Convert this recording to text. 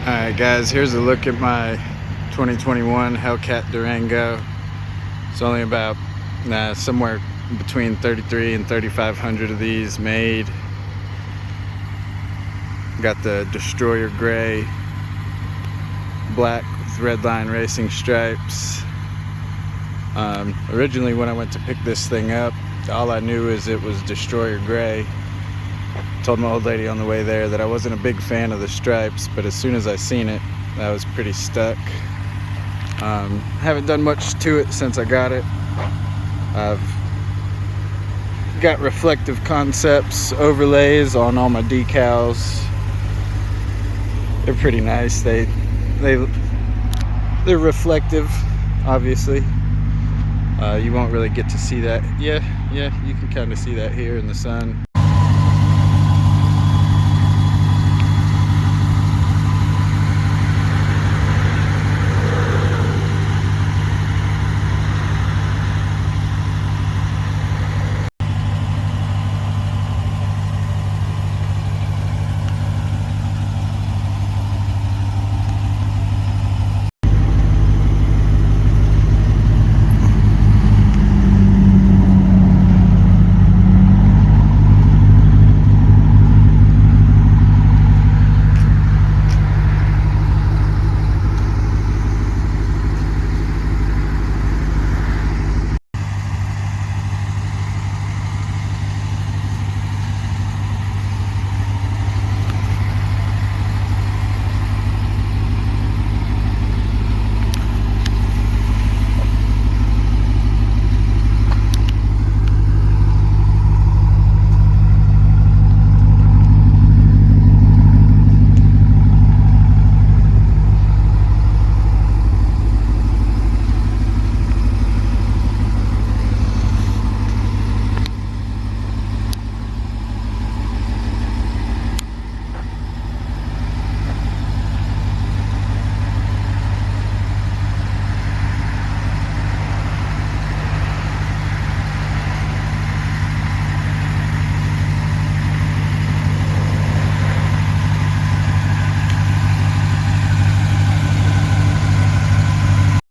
Alright guys, here's a look at my 2021 Hellcat Durango. It's only about somewhere between 33 and 3,500 of these made. Got the Destroyer gray, black with redline racing stripes. Originally when I went to pick this thing up, all I knew is it was Destroyer gray. Told my old lady on the way there that I wasn't a big fan of the stripes, but as soon as I seen it, I was pretty stuck. Haven't done much to it since I got it. I've got reflective Concepts overlays on all my decals. They're pretty nice. They're reflective, obviously. You won't really get to see that. Yeah, you can kind of see that here in the sun.